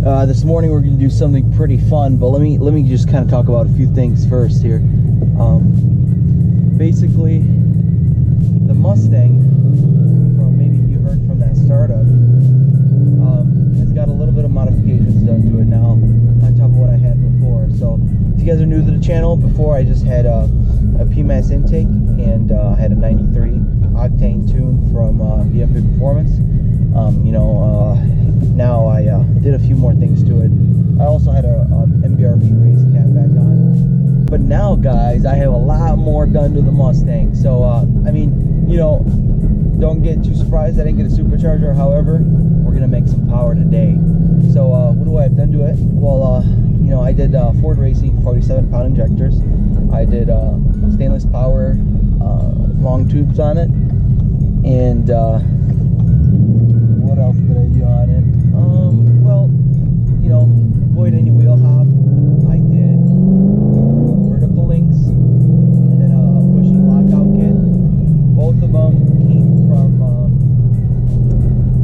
This morning we're going to do something pretty fun, but let me just kind of talk about a few things first here. Basically, the Mustang, from maybe you heard from that startup, has got a little bit of modifications done to it now on top of what I had before. So if you guys are new to the channel, before I just had a PMAS intake and I had a 93 octane tune from E85 Performance. Now I did a few more things to it. I also had a MBRP race cap back on. But now, guys, I have a lot more done to the Mustang. So, I mean, don't get too surprised I didn't get a supercharger. However, we're going to make some power today. So, what do I have done to it? Well, I did Ford Racing 47-pound injectors. I did stainless power long tubes on it. And, what else did I do on it? Avoid any wheel hop. I did vertical links and then a bushing lockout kit. Both of them came from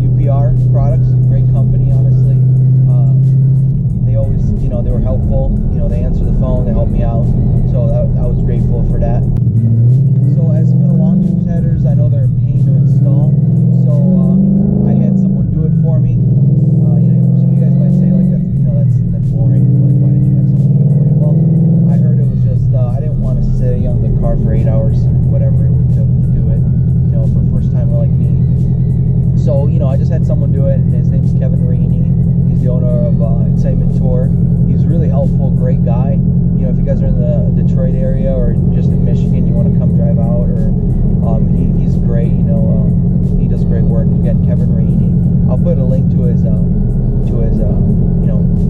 UPR products, great company, honestly. They always, they were helpful. They answered the phone, they helped me out. So I was grateful for that. So as for the long tubes headers, I know they're a pain to install. So I had someone do it for me. Some of you guys might say like that's boring. Like, why did you have someone do it for you? Well, I heard it was just I didn't want to sit young in the car for 8 hours or whatever it would take to do it. For a first timer like me. So I just had someone do it, and his name's Kevin Rainey. He's the owner of Excitement Tour. He's really helpful, great guy. If you guys are in the Detroit area or just in Michigan, you want to come drive out, or he's great. He does great work. Again, Kevin Rainey. I'll put a link to his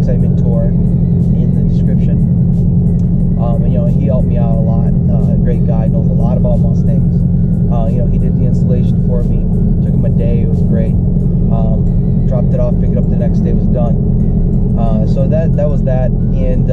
Excitement Tour in the description. He helped me out a lot. Great guy, knows a lot about Mustangs. He did the installation for me. Took him a day. It was great. Dropped it off, picked it up the next day. It was done. So that was that, and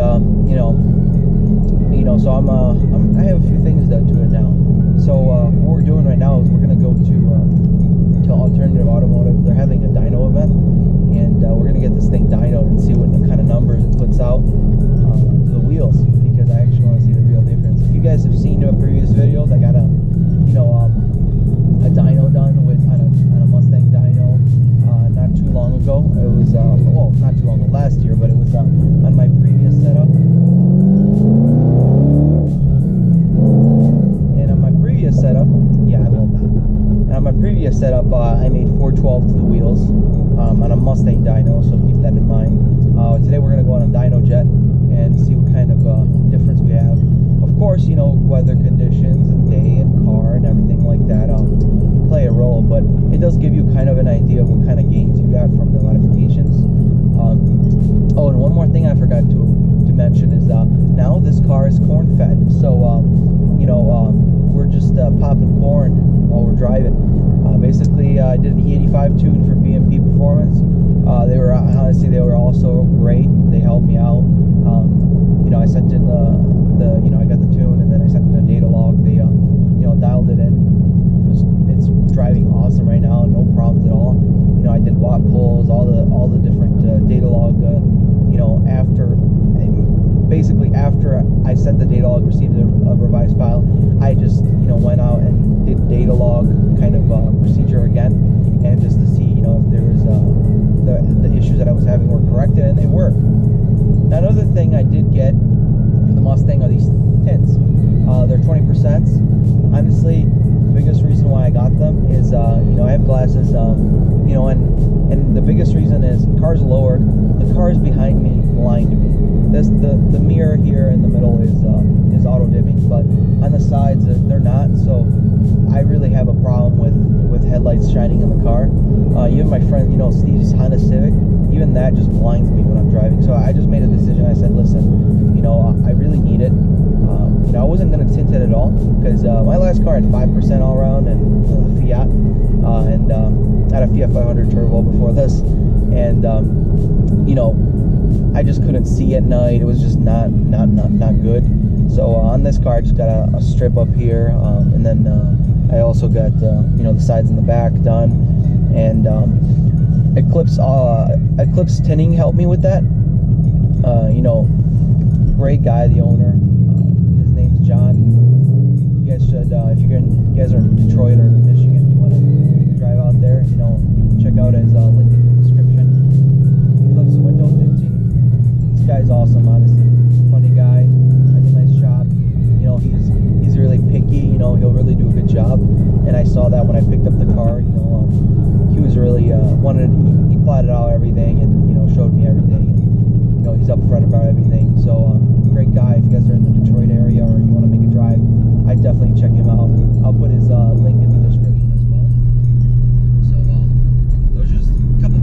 so I have a few things done to it now. So what we're doing right now is we're gonna go to Alternative Automotive. They're having a dyno event, and we're gonna get this thing dynoed and see what kind of numbers it puts out to the wheels, because I actually want to see the real difference. If you guys have seen previous videos, I got a dyno done on a Mustang dyno not too long ago. It was not too long ago, last year, but it was on my previous setup. And on my previous setup, yeah, I love that. And on my previous setup, I made 412 to the wheels on a Mustang dyno, so keep that in mind. Today we're going to go on a dynojet and see what kind of difference we have. Of course, weather conditions and day and car and everything like that play a role, but it does give you kind of an idea of what kind of gains you got from the modifications. And one more thing I forgot to mention is now this car is corn fed, so we're just popping corn while we're driving. Basically, I did an E85 tune for BMP Performance. They were also great. They helped me out. I sent in I got the tune, and then I sent in a data log. They dialed it in. It's driving awesome right now, no problems at all. I did watt pulls, all the different data log. After I sent the data log, received a revised file, I just went out and did data log kind of procedure again, and just to see if there was the issues that I was having were corrected, and they were. Now, another thing I did get for the Mustang are these tints. They're 20%. Honestly, the biggest reason why I got them is I have glasses, and the biggest reason is car's lowered, the cars behind me blind me. The mirror here in the middle is auto dimming, but on the sides they're not. So I really have a problem with headlights shining in the car. Even my friend, Steve's Honda Civic, even that just blinds me when I'm driving. So I just made a decision. I said, listen, I really need it. I wasn't going to tint it at all, because my last car had 5% all around, and Fiat, and I had a Fiat 500 Turbo before this, and I just couldn't see at night. It was just not good. So on this car, I just got a strip up here, and then I also got the sides and the back done, and Eclipse Tinting helped me with that. You know, great guy, the owner. His name's John. You guys should, if you guys are in Detroit or Michigan, you want to drive out there, you know, check out his link in the description. Eclipse window tinting. This guy's awesome, honestly. Funny guy, has a nice shop. You know, he's really picky. You know, he'll really do a good job. And I saw that when I picked up the car. You know, he was really he plotted out everything and, you know, showed me everything. And, you know, he's upfront about everything. So great guy. If you guys are in the Detroit area or you want to make a drive, I'd definitely check him out. I'll put his link in the description as well. So those are just a couple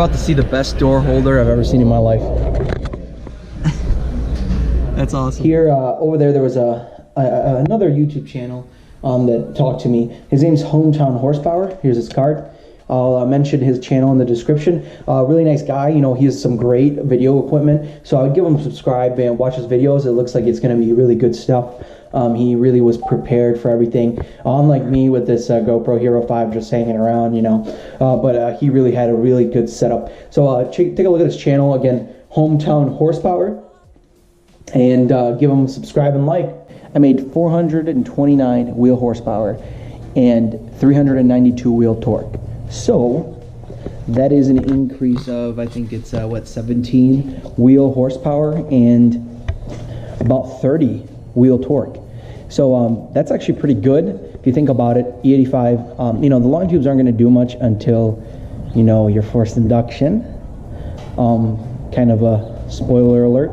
about to see the best door holder I've ever seen in my life. That's awesome. Here, over there was another YouTube channel that talked to me. His name's Hometown Horsepower. Here's his card. I'll mention his channel in the description. Really nice guy. You know, he has some great video equipment. So I would give him a subscribe and watch his videos. It looks like it's going to be really good stuff. He really was prepared for everything. Unlike me with this GoPro Hero 5 just hanging around, you know. But he really had a really good setup. So take a look at his channel. Again, Hometown Horsepower. And give him a subscribe and like. I made 429 wheel horsepower and 392 wheel torque. So that is an increase of, I think it's 17 wheel horsepower and about 30 wheel torque. So that's actually pretty good if you think about it. E85, you know, the long tubes aren't going to do much until, you know, your forced induction. Kind of a spoiler alert.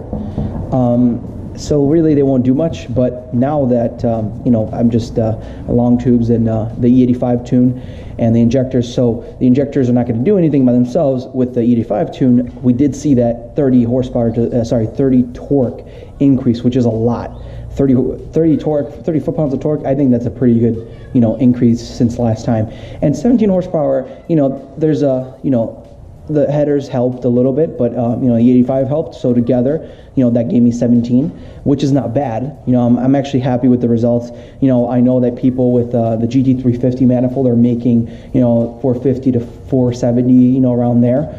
So really they won't do much, but now that, you know, I'm just long tubes and the E85 tune and the injectors, so the injectors are not going to do anything by themselves. With the E85 tune, we did see that 30 horsepower, 30 torque increase, which is a lot. 30 torque, 30 foot-pounds of torque, I think that's a pretty good, you know, increase since last time. And 17 horsepower, you know, there's a, you know, the headers helped a little bit, but you know, the 85 helped. So together, you know, that gave me 17, which is not bad. You know, I'm actually happy with the results. You know, I know that people with the GT350 manifold are making, you know, 450 to 470, you know, around there.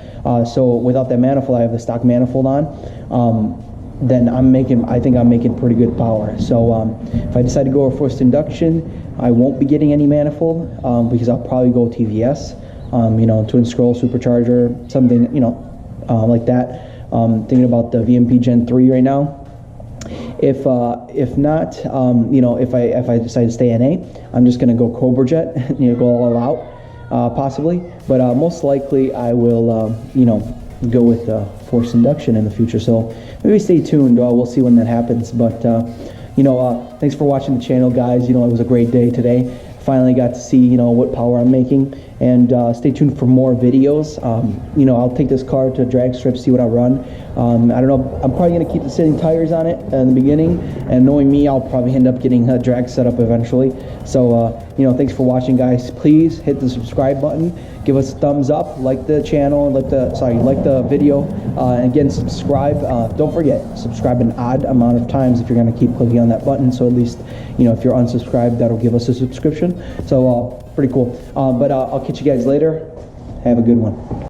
So without that manifold, I have the stock manifold on. Then I think I'm making pretty good power. So if I decide to go with forced induction, I won't be getting any manifold because I'll probably go TVS. You know, twin scroll supercharger, something, you know, like that. Thinking about the VMP Gen 3 right now. If not, you know, if I decide to stay NA, I'm just gonna go Cobra Jet, you know, go all out, possibly. But most likely I will, you know, go with forced induction in the future. So maybe stay tuned. We'll see when that happens. But you know, thanks for watching the channel, guys. You know, it was a great day today. Finally got to see, you know, what power I'm making, and stay tuned for more videos. You know, I'll take this car to a drag strip, see what I run. I don't know, I'm probably gonna keep the sitting tires on it in the beginning, and knowing me, I'll probably end up getting a drag setup eventually. So you know, thanks for watching, guys. Please hit the subscribe button, give us a thumbs up, like the channel, like the video, and again, subscribe. Don't forget, subscribe an odd amount of times if you're gonna keep clicking on that button, so at least, you know, if you're unsubscribed, that'll give us a subscription. So pretty cool. But I'll catch you guys later. Have a good one.